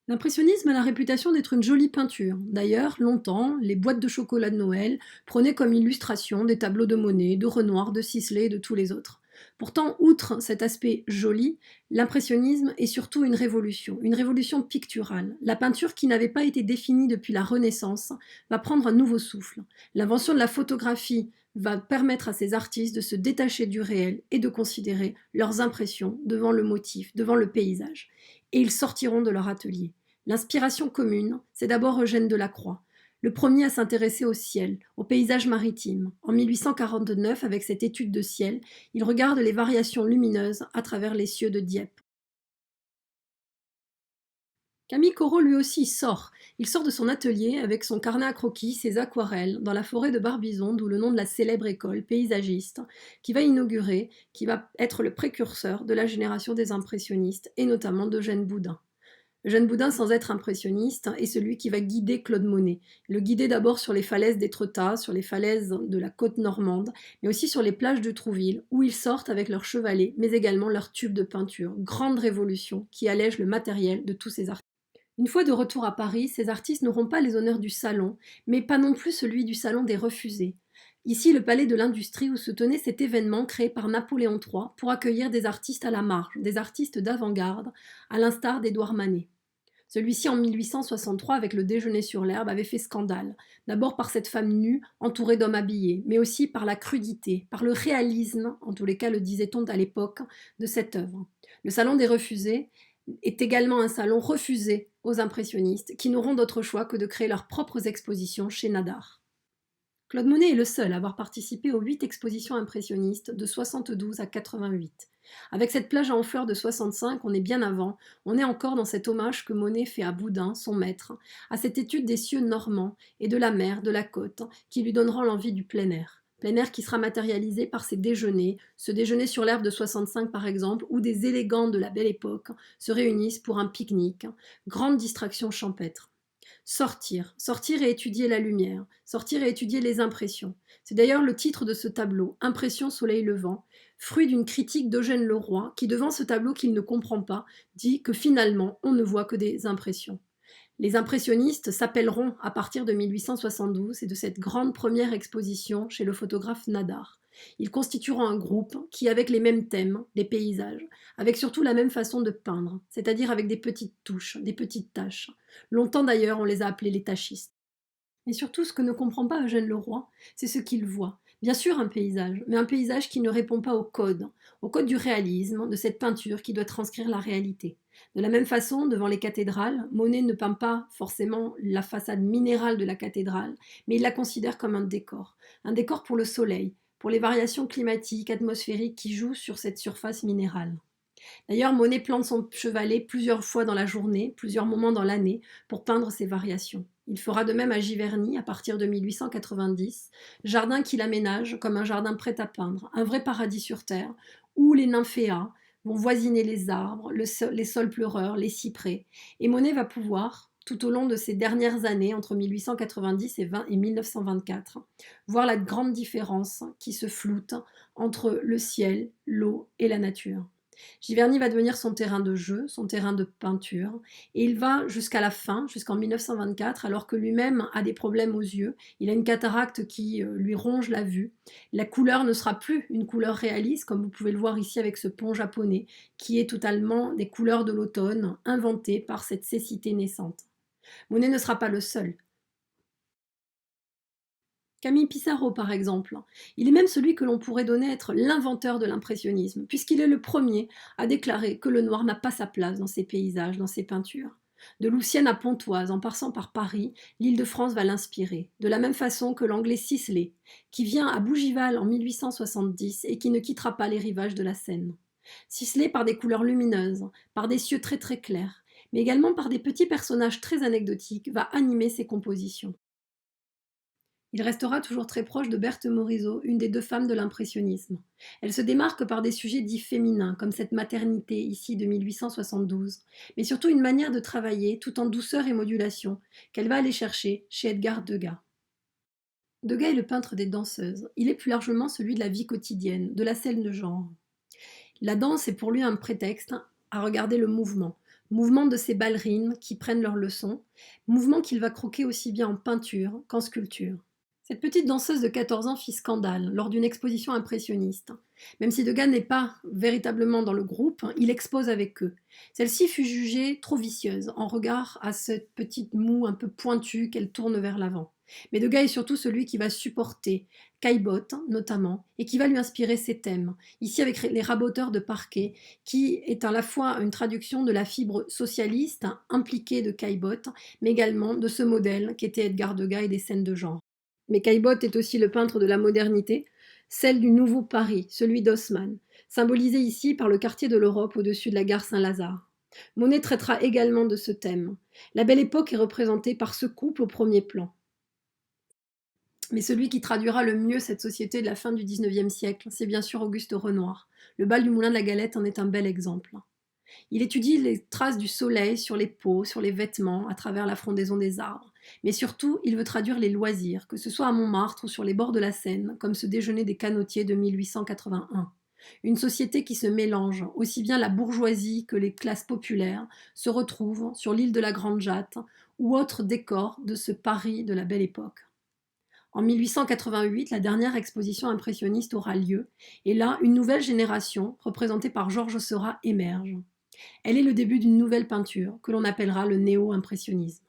L'impressionnisme a la réputation d'être une jolie peinture. D'ailleurs, longtemps, les boîtes de chocolat de Noël prenaient comme illustration des tableaux de Monet, de Renoir, de Sisley et de tous les autres. Pourtant, outre cet aspect joli, l'impressionnisme est surtout une révolution picturale. La peinture qui n'avait pas été définie depuis la Renaissance va prendre un nouveau souffle. L'invention de la photographie va permettre à ces artistes de se détacher du réel et de considérer leurs impressions devant le motif, devant le paysage. Et ils sortiront de leur atelier. L'inspiration commune, c'est d'abord Eugène Delacroix, le premier à s'intéresser au ciel, au paysage maritime. En 1849, avec cette étude de ciel, il regarde les variations lumineuses à travers les cieux de Dieppe. Camille Corot lui aussi sort. Il sort de son atelier avec son carnet à croquis, ses aquarelles, dans la forêt de Barbizon, d'où le nom de la célèbre école paysagiste, qui va inaugurer, qui va être le précurseur de la génération des impressionnistes, et notamment d'Eugène Boudin. Eugène Boudin, sans être impressionniste, est celui qui va guider Claude Monet. Le guider d'abord sur les falaises d'Étretat, sur les falaises de la côte normande, mais aussi sur les plages de Trouville, où ils sortent avec leurs chevalets, mais également leurs tubes de peinture. Grande révolution qui allège le matériel de tous ces artistes. Une fois de retour à Paris, ces artistes n'auront pas les honneurs du salon, mais pas non plus celui du salon des refusés. Ici, le palais de l'industrie où se tenait cet événement créé par Napoléon III pour accueillir des artistes à la marge, des artistes d'avant-garde, à l'instar d'Édouard Manet. Celui-ci, en 1863, avec le déjeuner sur l'herbe, avait fait scandale. D'abord par cette femme nue, entourée d'hommes habillés, mais aussi par la crudité, par le réalisme, en tous les cas le disait-on à l'époque, de cette œuvre. Le salon des refusés est également un salon refusé aux impressionnistes, qui n'auront d'autre choix que de créer leurs propres expositions chez Nadar. Claude Monet est le seul à avoir participé aux 8 expositions impressionnistes de 72 à 88. Avec cette plage en fleurs de 65, on est bien avant, on est encore dans cet hommage que Monet fait à Boudin, son maître, à cette étude des cieux normands et de la mer, de la côte, qui lui donneront l'envie du plein air. Plein air qui sera matérialisé par ces déjeuners, ce déjeuner sur l'herbe de 65 par exemple, où des élégants de la belle époque se réunissent pour un pique-nique, grande distraction champêtre. Sortir et étudier la lumière, sortir et étudier les impressions. C'est d'ailleurs le titre de ce tableau, Impression soleil levant, fruit d'une critique d'Eugène Leroy, qui devant ce tableau qu'il ne comprend pas, dit que finalement on ne voit que des impressions. Les impressionnistes s'appelleront à partir de 1872 et de cette grande première exposition chez le photographe Nadar. Ils constitueront un groupe qui, avec les mêmes thèmes, des paysages, avec surtout la même façon de peindre, c'est-à-dire avec des petites touches, des petites taches. Longtemps d'ailleurs, on les a appelés les tachistes. Et surtout, ce que ne comprend pas Eugène Leroy, c'est ce qu'il voit. Bien sûr un paysage, mais un paysage qui ne répond pas au code du réalisme, de cette peinture qui doit transcrire la réalité. De la même façon, devant les cathédrales, Monet ne peint pas forcément la façade minérale de la cathédrale, mais il la considère comme un décor pour le soleil, pour les variations climatiques, atmosphériques qui jouent sur cette surface minérale. D'ailleurs, Monet plante son chevalet plusieurs fois dans la journée, plusieurs moments dans l'année, pour peindre ces variations. Il fera de même à Giverny à partir de 1890, jardin qu'il aménage comme un jardin prêt à peindre, un vrai paradis sur terre, où les nymphéas vont voisiner les arbres, les sols pleureurs, les cyprès. Et Monet va pouvoir, tout au long de ces dernières années, entre 1890 et 1924, voir la grande différence qui se floute entre le ciel, l'eau et la nature. Giverny va devenir son terrain de jeu, son terrain de peinture, et il va jusqu'à la fin, jusqu'en 1924, alors que lui-même a des problèmes aux yeux. Il a une cataracte qui lui ronge la vue. La couleur ne sera plus une couleur réaliste, comme vous pouvez le voir ici avec ce pont japonais, qui est totalement des couleurs de l'automne, inventées par cette cécité naissante. Monet ne sera pas le seul. Camille Pissarro, par exemple. Il est même celui que l'on pourrait donner être l'inventeur de l'impressionnisme, puisqu'il est le premier à déclarer que le noir n'a pas sa place dans ses paysages, dans ses peintures. De Lucienne à Pontoise, en passant par Paris, l'Île-de-France va l'inspirer, de la même façon que l'anglais Sisley, qui vient à Bougival en 1870 et qui ne quittera pas les rivages de la Seine. Sisley par des couleurs lumineuses, par des cieux très très clairs, mais également par des petits personnages très anecdotiques, va animer ses compositions. Il restera toujours très proche de Berthe Morisot, une des deux femmes de l'impressionnisme. Elle se démarque par des sujets dits féminins, comme cette maternité ici de 1872, mais surtout une manière de travailler tout en douceur et modulation, qu'elle va aller chercher chez Edgar Degas. Degas est le peintre des danseuses. Il est plus largement celui de la vie quotidienne, de la scène de genre. La danse est pour lui un prétexte à regarder le mouvement. mouvement de ses ballerines qui prennent leurs leçons, mouvement qu'il va croquer aussi bien en peinture qu'en sculpture. Cette petite danseuse de 14 ans fit scandale lors d'une exposition impressionniste. Même si Degas n'est pas véritablement dans le groupe, il expose avec eux. Celle-ci fut jugée trop vicieuse en regard à cette petite moue un peu pointue qu'elle tourne vers l'avant. Mais Degas est surtout celui qui va supporter Caillebotte, notamment, et qui va lui inspirer ses thèmes. Ici avec les raboteurs de parquet, qui est à la fois une traduction de la fibre socialiste impliquée de Caillebotte, mais également de ce modèle qu'était Edgar Degas et des scènes de genre. Mais Caillebotte est aussi le peintre de la modernité, celle du nouveau Paris, celui d'Haussmann, symbolisé ici par le quartier de l'Europe au-dessus de la gare Saint-Lazare. Monet traitera également de ce thème. La Belle Époque est représentée par ce couple au premier plan. Mais celui qui traduira le mieux cette société de la fin du XIXe siècle, c'est bien sûr Auguste Renoir. Le bal du Moulin de la Galette en est un bel exemple. Il étudie les traces du soleil sur les peaux, sur les vêtements, à travers la frondaison des arbres. Mais surtout, il veut traduire les loisirs, que ce soit à Montmartre ou sur les bords de la Seine, comme ce déjeuner des canotiers de 1881. Une société qui se mélange, aussi bien la bourgeoisie que les classes populaires se retrouvent sur l'île de la Grande Jatte ou autres décors de ce Paris de la Belle Époque. En 1888, la dernière exposition impressionniste aura lieu, et là, une nouvelle génération, représentée par Georges Seurat, émerge. Elle est le début d'une nouvelle peinture, que l'on appellera le néo-impressionnisme.